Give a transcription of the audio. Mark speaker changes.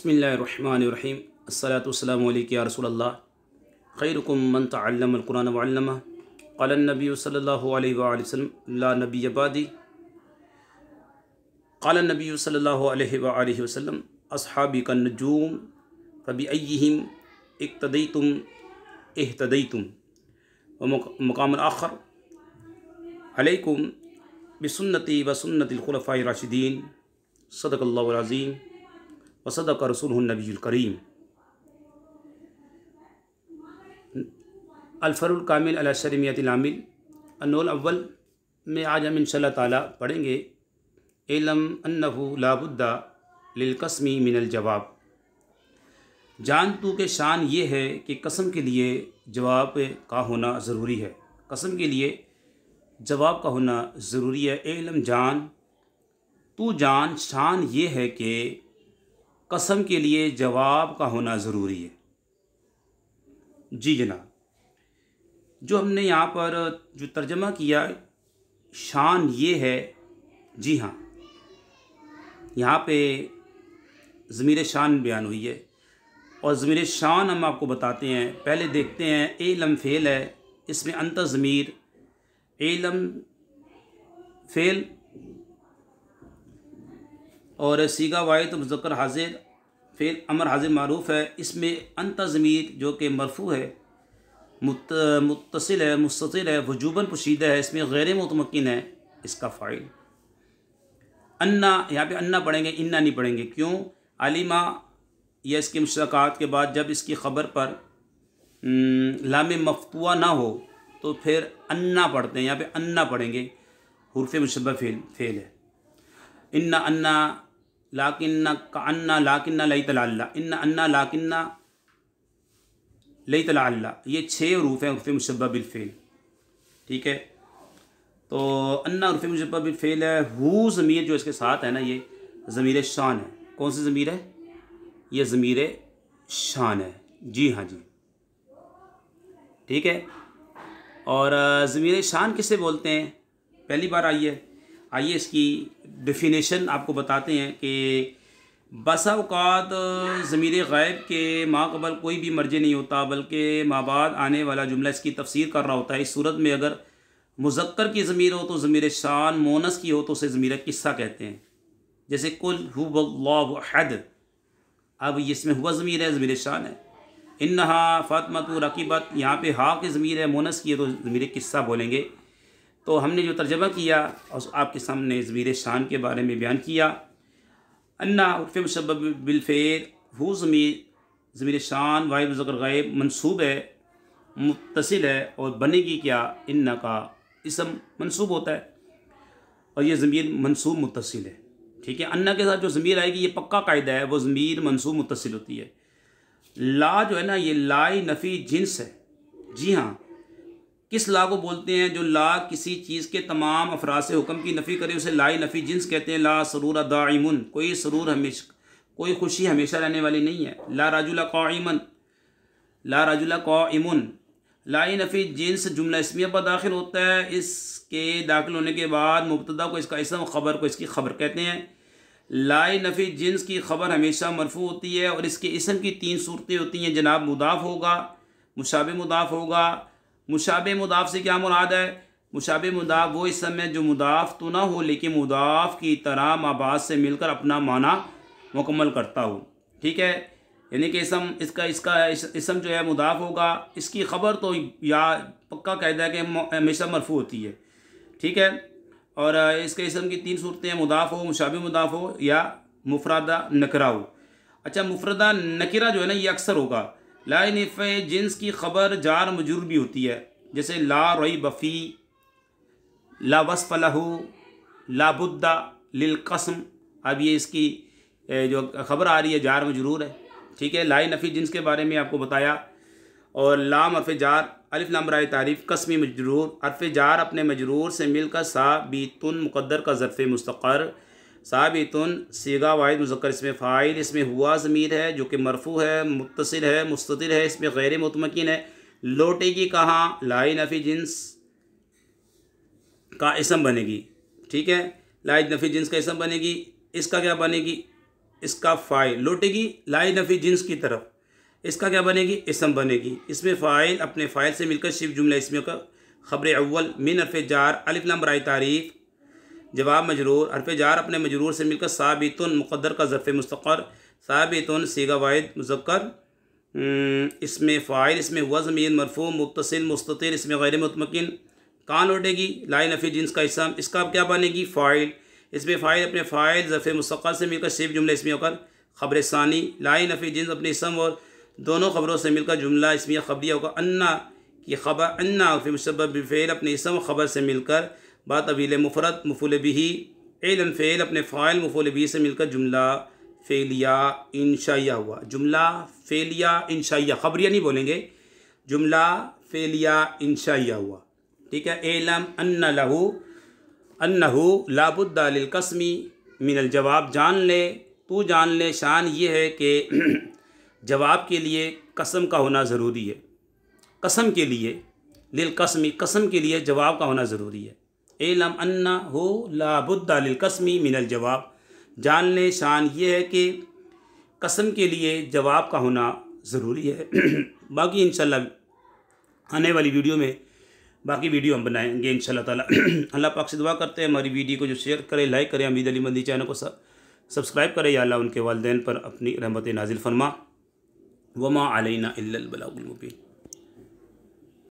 Speaker 1: बिस्मिल्लाहिर्रहमानिर्रहीम अस्सलातु वस्सलामु अलैका या रसूलल्लाह खैरुकुम मन तअल्लमल कुरान व अल्लमह क़ाला नबी सल्लल्लाहु अलैहि वसल्लम ला नबिय्य बादी क़ाला नबी सल्लल्लाहु अलैहि वसल्लम अस्हाबी कन्नुजूम फबिअय्यिहिम इक्तदैतुम इह्तदैतुम व मक़ाम आखर अलैकुम बिसुन्नती व सुन्नतिल खुलफ़ाए राशिदीन सदक़ल्लाहुल अज़ीम व सदक़ रसूलुहुन नबियुल करीम। अल-फ़र्उल कामिल अला शरमियतिल आमिल अन्नुल अव्वल में आज हम इंशाअल्लाह ताला पढ़ेंगे इल्म अन्नहु ला बुद्दा लिल क़स्मी मिनल जवाब। जान तू के शान ये है कि कसम के लिए जवाब का होना ज़रूरी है। कसम के लिए जवाब का होना ज़रूरी है। इल्म जान तू जान शान ये है कि कसम के लिए जवाब का होना ज़रूरी है। जी जनाब, जो हमने यहाँ पर जो तर्जमा किया शान ये है, जी हाँ, यहाँ पे ज़मीर शान बयान हुई है और ज़मीर शान हम आपको बताते हैं। पहले देखते हैं इल्म फ़ेल है, इसमें अंतर ज़मीर इल्म फ़ेल और सीगा वाहिद मुज़क्कर हाजिर फ़ेल अमर हाजिर मारूफ़ है। इसमें अंतर ज़मीर जो कि मरफ़ू है, मुत्तसिल है, मुस्ततिल है, वजूबन पोशीदा है, इसमें गैर मुतमक्किन है, इसका फ़ाइल अन्ना। यहाँ पे अन्ना पढ़ेंगे, इन्ना नहीं पढ़ेंगे। क्यों? आलिमा या इसके मुश्तक़ात के बाद जब इसकी ख़बर पर लाम मफ़तूआ ना हो तो फिर अन्ना पढ़ते हैं। यहाँ पे अन्ना पढ़ेंगे, हुर्फ़ मुशब्बह फ़ेल है। इन्ना अन्ना लाकिन्ना का अन्ना लाकिन्ना लैतला इन्ना अन्ना लाकिन्ना लैतला, ये 6 हरूफ हैं हुर्फ़ मुशब्बह बिल फ़ेल। ठीक है, तो अन्ना हुर्फ़ मुशब्बह बिल फ़ेल है। हु ज़मीर जो इसके साथ है ना, ये ज़मीर शान है। कौन सी ज़मीर है? ये ज़मीर शान है। जी हाँ जी, ठीक है। और ज़मीर शान किसे बोलते हैं? पहली बार आइए इसकी डेफिनेशन आपको बताते हैं कि बसा औक़ात ज़मीर ग़ैब के माक़बल कोई भी मर्जी नहीं होता, बल्कि माबाद आने वाला जुमला इसकी तफसीर कर रहा होता है। इस सूरत में अगर मुज़क्कर की ज़मीर हो तो ज़मीर शान, मोनस की हो तो उसे ज़मीर किस्सा कहते हैं। जैसे कुल हुवल्लाहु अहद, अब इसमें हुआ ज़मीर है, ज़मीर शान है। इन्नहा फ़ातिमतु रकीबत, यहाँ पे हा की ज़मीर है, मोनस की है तो ज़मीर किस्सा बोलेंगे। तो हमने जो तर्जमा किया और आपके सामने ज़मीर शान के बारे में बयान किया। अन्ना हुर्फ़ मुशब्बह बिल फ़ेल, हु ज़मीर शान वाहिद मुज़क्कर ग़ैब मंसूब है, मुत्तसिल है और बनेगी क्या? इन्ना का इसम मंसूब होता है और ये ज़मीर मंसूब मुत्तसिल है। ठीक है, अन्ना के साथ जो ज़मीर आएगी ये पक्का कायदा है, वो ज़मीर मंसूब मुत्तसिल होती है। ला जो है ना, ये लाई नफ़ी जिन्स है। जी हाँ, किस ला को बोलते हैं? जो ला किसी चीज़ के तमाम अफराद से हुक्म की नफ़ी करे उसे लाई नफ़ी जिन्स कहते हैं। ला सरूर दाइमुन, कोई सरूर हमेशा, कोई खुशी हमेशा रहने वाली नहीं है। ला राजुला क़ाइमन, ला राजुला क़ाइमुन, लाई नफ़ी जिन्स जुमला इसमिया पर दाखिल होता है। इसके दाखिल होने के बाद मुब्तदा को इसका इसम, ख़बर को इसकी ख़बर कहते हैं। लाई नफ़ी जिन्स की ख़बर हमेशा मरफ़ू होती है और इसके इसम की 3 सूरतें होती हैं जनाब। मुदाफ़ होगा, मुशाबे मुदाफ़ होगा। मुशाबे मुदाफ़ से क्या मुराद है? मुशाबे मुदाफ़ वो इसम है जो मुदाफ़ तो ना हो लेकिन मुदाफ़ की तरह माबाद से मिलकर अपना माना मुकम्मल करता हो। ठीक है, यानी कि इसका इसम जो है मुदाफ़ होगा, इसकी ख़बर तो या पक्का कायदा है कि हमेशा मरफ़ू होती है। ठीक है, और इसके इसम की 3 सूरतें हैं, मुदाफ़ हो, मुशाबे मुदाफ़ हो या मुफ़रदा नकरा हो। अच्छा, मुफ़रदा नकिरा जो है ना, ये अक्सर होगा। ला नफ़े जिन्स की ख़बर जार मजरूर भी होती है, जैसे ला रई बफ़ी, ला वस्फ़ लहू, ला बुद्दा लिल क़स्म। अब ये इसकी जो ख़बर आ रही है जार मजरूर है। ठीक है, लाई नफ़ी जिन्स के बारे में आपको बताया। और लाम हर्फ़ जार, अलिफ लाम राय तारीफ़, कस्मी मजरूर, हर्फ़ जार अपने मजरूर से मिलकर साबितुन मुक़द्दर का ज़र्फ़ मुस्तक़र, साबितुन सीगा वाहिद मुज़क्कर इसमें फ़ाइल, इसमें हुआ ज़मीर है जो कि मरफ़ू है, मुत्तसिल है, मुस्ततिर है, इसमें गैर मुतमक्किन है। लौटेगी कहाँ? लाई नफ़ी जिन्स का इसम बनेगी। ठीक है, लाई नफ़ी जिन्स का इसम बनेगी। इसका क्या बनेगी? इसका फ़ाइल लौटेगी लाई नफ़ी जिन्स की तरफ, इसका क्या बनेगी, इसम बनेगी। इसमें फ़ाइल अपने फ़ाइल से मिलकर शिफ जुमला इसमें का ख़बर अव्वल मिन हरफ़ जार अलिफ लाम बराए तारीफ़ जवाब मजरूर हरफ़ जार अपने मजरूर से मिलकर साबितुन मुक़द्दर का ज़र्फ़ मुस्तक़र साबितुन सीगा वाहिद मुज़क्कर इसमें फ़ाइल इसमें हुआ ज़मीर मरफ़ू मुत्तसिल मुस्ततिर इसमें गैर मुतमकिन कहाँ लौटेगी लाई नफ़ी जिन्स का इसम, इसका क्या बनेगी फ़ाइल। इसमें फ़ाइल अपने फ़ाइल ज़र्फ़ मुस्तक़र से मिलकर शिफ जुमला इसमें होकर ख़बर सानी लाई नफ़ी जिन्स अपने इसम और दोनों ख़बरों से मिलकर जुमला इसमें ख़बरिया होगा। अन्ना की ख़बर अन्ना और फिर मुशब्बह बिफ़ेल अपने इसम ख़बर से मिलकर बात तवील मुफ़रद मफ़ूल बिही इल्म फ़ेल अपने फ़ाइल मफ़ूल बिही से मिलकर जुमला फ़ेलिया इंशाइया हुआ। जुमला फ़ेलिया इंशाइया ख़बरिया नहीं बोलेंगे, जुमला फ़ेलिया इंशाइया हुआ। ठीक है। इल्म अन्ना लहू अन्नहु लाबुद्दा लिल कसमी मिनल जवाब, जान ले तू जान ले शान ये है कि जवाब के लिए कसम का होना ज़रूरी है। कसम के लिए लिल कसमी कसम के लिए जवाब का होना ज़रूरी है। इल्म अन्नहु लाबुद्दा लिल कसमी मिनल जवाब, जान ले शान ये है कि कसम के लिए जवाब का होना ज़रूरी है। बाकी इंशाल्लाह आने वाली वीडियो में बाकी वीडियो हम बनाएंगे इंशाल्लाह ताला। अल्लाह पाक से दुआ करते हैं हमारी वीडियो को जो शेयर करें लाइक करें, हमीद अली मंदी चैनल को सब्सक्राइब करें। या अल्लाह उनके वालिदैन पर अपनी रहमत नाजिल फरमा। वमा अलैना इल्लल बलागुल मुबीन।